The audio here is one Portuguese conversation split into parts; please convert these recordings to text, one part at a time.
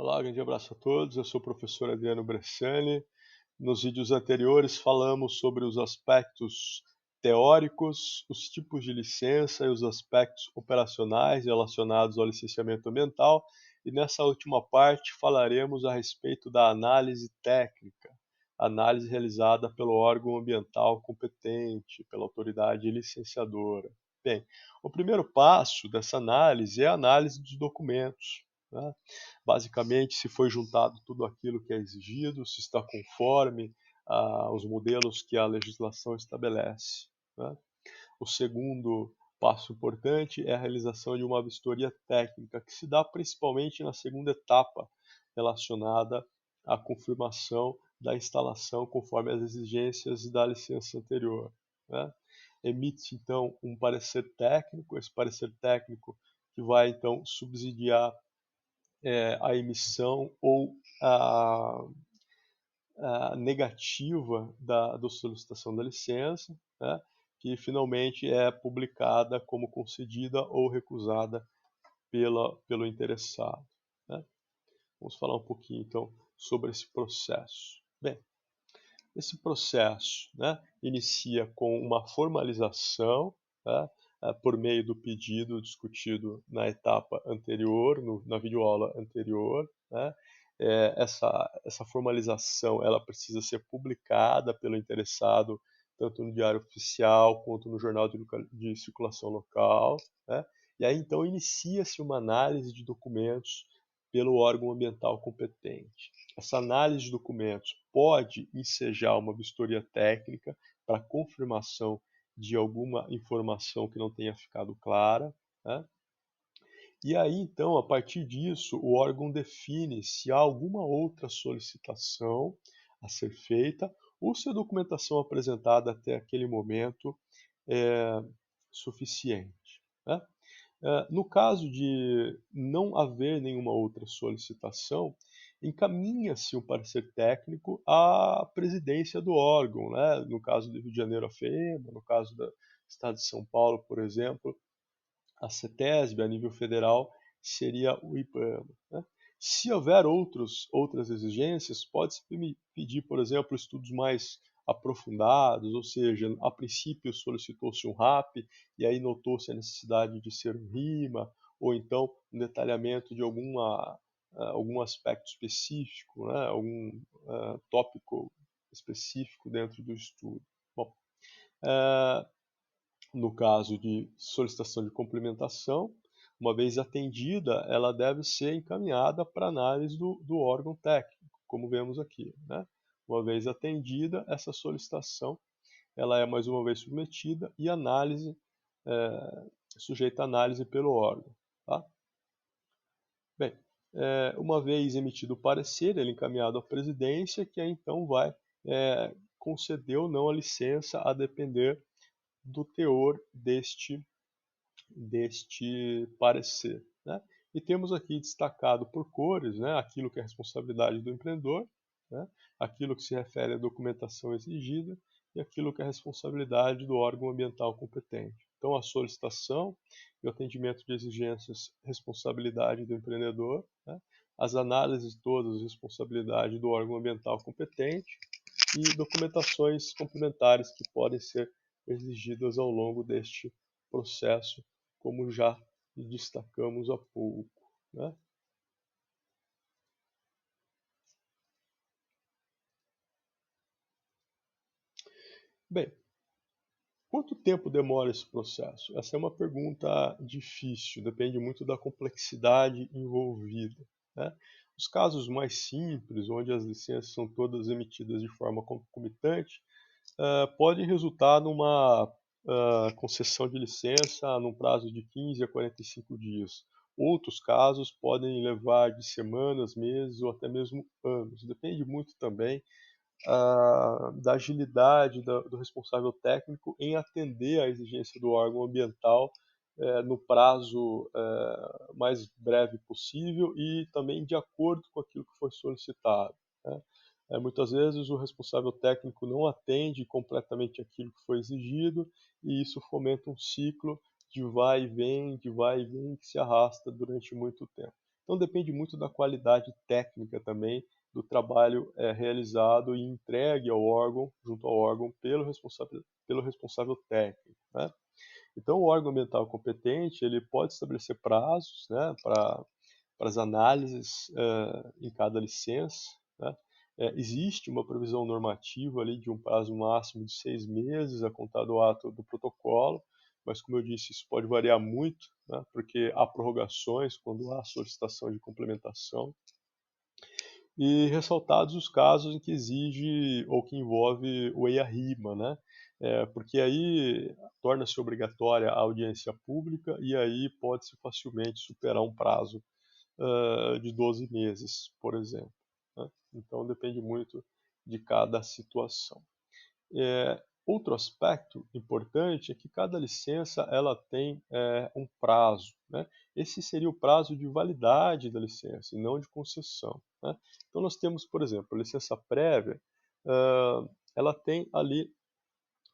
Olá, grande abraço a todos. Eu sou o professor Adriano Bressani. Nos vídeos anteriores falamos sobre os aspectos teóricos, os tipos de licença e os aspectos operacionais relacionados ao licenciamento ambiental. E nessa última parte falaremos a respeito da análise técnica, análise realizada pelo órgão ambiental competente, pela autoridade licenciadora. Bem, o primeiro passo dessa análise é a análise dos documentos, né? Basicamente, se foi juntado tudo aquilo que é exigido, se está conforme os modelos que a legislação estabelece, né? O segundo passo importante é a realização de uma vistoria técnica, que se dá principalmente na segunda etapa, relacionada à confirmação da instalação conforme as exigências da licença anterior, né? Emite-se, então, um parecer técnico, esse parecer técnico que vai, então, subsidiar a emissão ou a negativa da solicitação da licença, né, que finalmente é publicada como concedida ou recusada pelo interessado, né. Vamos falar um pouquinho então sobre esse processo. Bem, esse processo, né, inicia com uma formalização, né, por meio do pedido discutido na etapa anterior, na videoaula anterior, né. Essa formalização ela precisa ser publicada pelo interessado tanto no Diário Oficial quanto no Jornal de Circulação Local, né. E aí então inicia-se uma análise de documentos pelo órgão ambiental competente. Essa análise de documentos pode ensejar uma vistoria técnica para confirmação de alguma informação que não tenha ficado clara, né? E aí, então, a partir disso, o órgão define se há alguma outra solicitação a ser feita ou se a documentação apresentada até aquele momento é suficiente, né? No caso de não haver nenhuma outra solicitação, encaminha-se um parecer técnico à presidência do órgão, né? No caso do Rio de Janeiro, a FEMA, no caso do Estado de São Paulo, por exemplo, a CETESB, a nível federal, seria o IBAMA, né? Se houver outras exigências, pode-se pedir, por exemplo, estudos mais aprofundados, ou seja, a princípio solicitou-se um RAP e aí notou-se a necessidade de ser um RIMA, ou então um detalhamento de algum aspecto específico, né? Algum tópico específico dentro do estudo. Bom, eh, no caso de solicitação de complementação, uma vez atendida, ela deve ser encaminhada para análise do órgão técnico, como vemos aqui, né? Uma vez atendida, essa solicitação ela é mais uma vez submetida e análise, sujeita a análise pelo órgão, tá? Bem, uma vez emitido o parecer, ele é encaminhado à presidência, que aí então vai conceder ou não a licença a depender do teor deste parecer, né? E temos aqui destacado por cores, né, aquilo que é responsabilidade do empreendedor, né, aquilo que se refere à documentação exigida e aquilo que é responsabilidade do órgão ambiental competente. Então, a solicitação e o atendimento de exigências, responsabilidade do empreendedor, né, as análises todas, responsabilidade do órgão ambiental competente e documentações complementares que podem ser exigidas ao longo deste processo, como já destacamos há pouco, né? Bem, quanto tempo demora esse processo? Essa é uma pergunta difícil, depende muito da complexidade envolvida, né? Os casos mais simples, onde as licenças são todas emitidas de forma concomitante, pode resultar numa concessão de licença num prazo de 15 a 45 dias. Outros casos podem levar de semanas, meses ou até mesmo anos. Depende muito também da agilidade do responsável técnico em atender à exigência do órgão ambiental no prazo mais breve possível e também de acordo com aquilo que foi solicitado, né? Muitas vezes o responsável técnico não atende completamente aquilo que foi exigido e isso fomenta um ciclo de vai e vem, que se arrasta durante muito tempo. Então depende muito da qualidade técnica também do trabalho realizado e entregue ao órgão, junto ao órgão, pelo responsável técnico, né? Então o órgão ambiental competente ele pode estabelecer prazos, né, para as análises em cada licença, né? Existe uma previsão normativa ali de um prazo máximo de 6 meses a contar do ato do protocolo, mas como eu disse, isso pode variar muito, né, porque há prorrogações quando há solicitação de complementação. E ressaltados os casos em que exige ou que envolve o EIA-RIMA, né? Porque aí torna-se obrigatória a audiência pública e aí pode-se facilmente superar um prazo de 12 meses, por exemplo, né? Então depende muito de cada situação. Outro aspecto importante é que cada licença ela tem um prazo, né? Esse seria o prazo de validade da licença e não de concessão, né? Então nós temos, por exemplo, a licença prévia, ela tem ali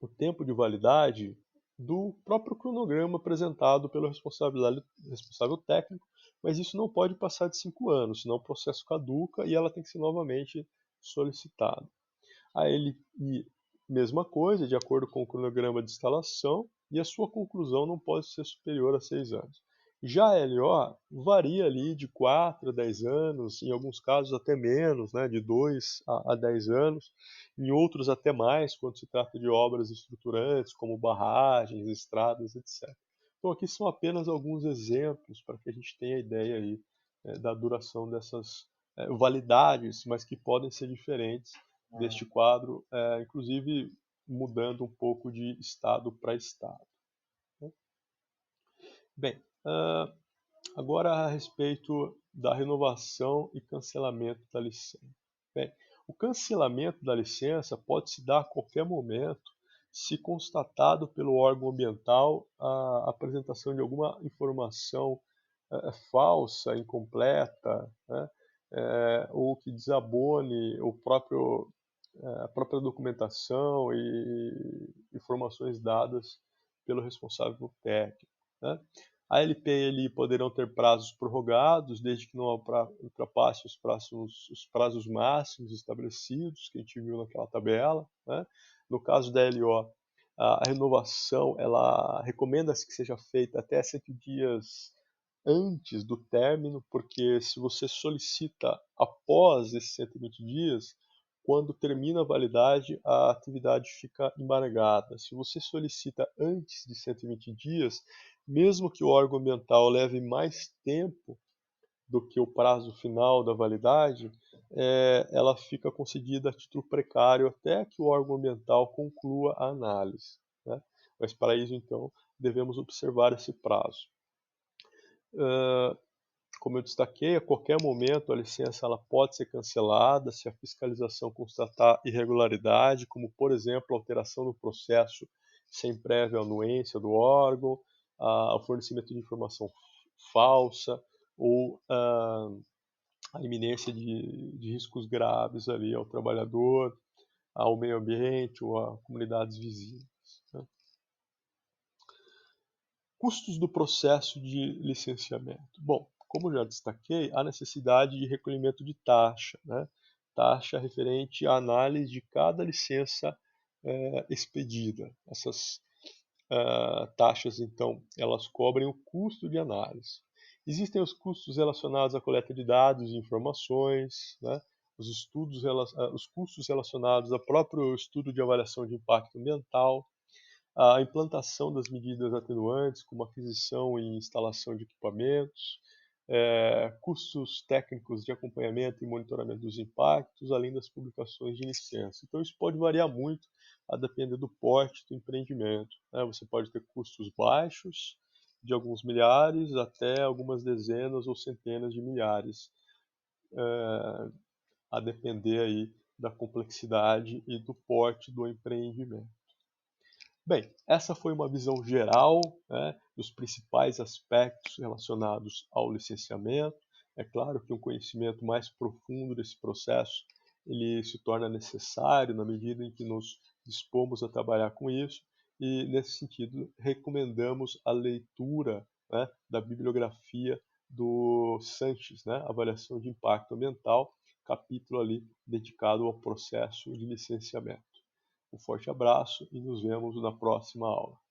o tempo de validade do próprio cronograma apresentado pelo responsável técnico, mas isso não pode passar de 5 anos, senão o processo caduca e ela tem que ser novamente solicitada. A LI, mesma coisa, de acordo com o cronograma de instalação, e a sua conclusão não pode ser superior a 6 anos. Já a LO varia ali de 4 a 10 anos, em alguns casos até menos, né, de 2 a 10 anos, em outros até mais, quando se trata de obras estruturantes, como barragens, estradas, etc. Então aqui são apenas alguns exemplos para que a gente tenha ideia aí da duração dessas validades, mas que podem ser diferentes deste quadro, inclusive mudando um pouco de estado para estado, né? Bem, agora a respeito da renovação e cancelamento da licença. Bem, o cancelamento da licença pode se dar a qualquer momento se constatado pelo órgão ambiental a apresentação de alguma informação falsa, incompleta, né? Ou que desabone a própria documentação e informações dadas pelo responsável técnico, né? A LP e LI poderão ter prazos prorrogados, desde que não ultrapasse os prazos máximos estabelecidos, que a gente viu naquela tabela, né? No caso da LO, a renovação, ela recomenda-se que seja feita até 100 dias antes do término, porque se você solicita após esses 120 dias, quando termina a validade, a atividade fica embargada. Se você solicita antes de 120 dias, mesmo que o órgão ambiental leve mais tempo do que o prazo final da validade, ela fica concedida a título precário até que o órgão ambiental conclua a análise, né? Mas para isso, então, devemos observar esse prazo. Como eu destaquei, a qualquer momento a licença ela pode ser cancelada se a fiscalização constatar irregularidade, como por exemplo alteração no processo sem prévia anuência do órgão, o fornecimento de informação falsa ou a iminência de riscos graves ali ao trabalhador, ao meio ambiente ou a comunidades vizinhas, né? Custos do processo de licenciamento. Bom, como já destaquei, há necessidade de recolhimento de taxa, né? Taxa referente à análise de cada licença expedida. Essas taxas, então, elas cobrem o custo de análise. Existem os custos relacionados à coleta de dados e informações, né? Os custos relacionados ao próprio estudo de avaliação de impacto ambiental, a implantação das medidas atenuantes, como aquisição e instalação de equipamentos, custos técnicos de acompanhamento e monitoramento dos impactos, além das publicações de licença. Então, isso pode variar muito a depender do porte do empreendimento, né? Você pode ter custos baixos, de alguns milhares, até algumas dezenas ou centenas de milhares, a depender aí da complexidade e do porte do empreendimento. Bem, essa foi uma visão geral, né, dos principais aspectos relacionados ao licenciamento. É claro que um conhecimento mais profundo desse processo ele se torna necessário na medida em que nos dispomos a trabalhar com isso e, nesse sentido, recomendamos a leitura, né, da bibliografia do Sanches, né? Avaliação de impacto ambiental, capítulo ali dedicado ao processo de licenciamento. Um forte abraço e nos vemos na próxima aula.